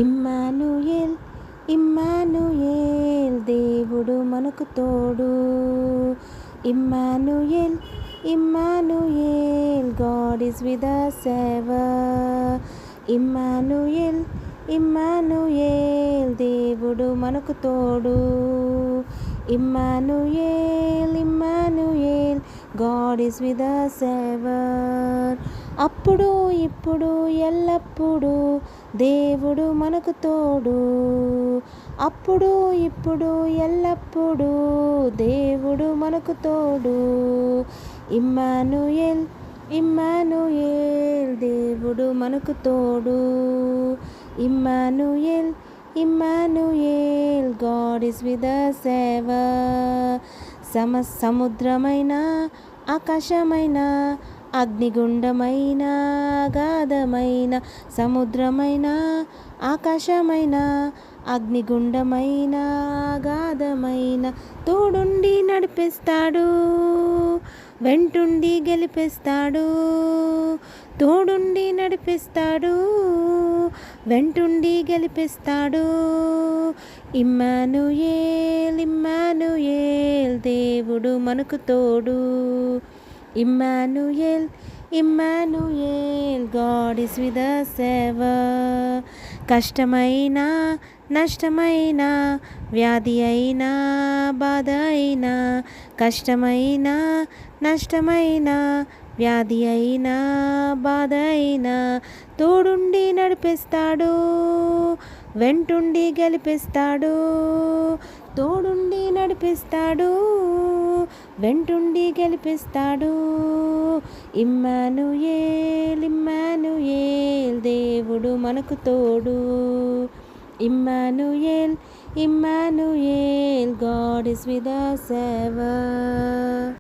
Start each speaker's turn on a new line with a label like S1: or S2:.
S1: Emmanuel Emmanuel దేవుడు మనకు తోడు. Emmanuel Emmanuel God is with us ever. Emmanuel Emmanuel దేవుడు మనకు తోడు. Emmanuel Emmanuel God is with us ever. అప్పుడు ఇప్పుడు ఎల్లప్పుడూ దేవుడు మనకు తోడు. అప్పుడు ఇప్పుడు ఎల్లప్పుడూ దేవుడు మనకు తోడు. ఇమ్మానుయేల్ ఇమ్మానుయేల్ దేవుడు మనకు తోడు. Emmanuel Emmanuel God is with us ever. సముద్రమైన ఆకాశమైన అగ్నిగుండమైన అగాధమైన సముద్రమైన ఆకాశమైన అగ్నిగుండమైన అగాధమైన తోడుండి నడిపిస్తాడు, వెంటుండి గెలిపిస్తాడు. తోడుండి నడిపిస్తాడు, వెంటుండి గెలిపిస్తాడు. ఇమ్మానుయేల్ ఇమ్మానుయేల్ దేవుడు మనకు తోడు. Emmanuel Emmanuel God is with us ever. కష్టమైన నష్టమైన వ్యాధి అయినా బాధ అయినా కష్టమైన నష్టమైన వ్యాధి అయినా బాధ అయినా తోడుండి నడిపిస్తాడు, వెంటుండి గెలిపిస్తాడు. తోడుండి నడిపిస్తాడు, వెంటుండి గెలిపిస్తాడు. ఇమ్మానుయేల్ ఇమ్మానుయేల్ దేవుడు మనకు తోడు. Emmanuel Emmanuel God is with us ever.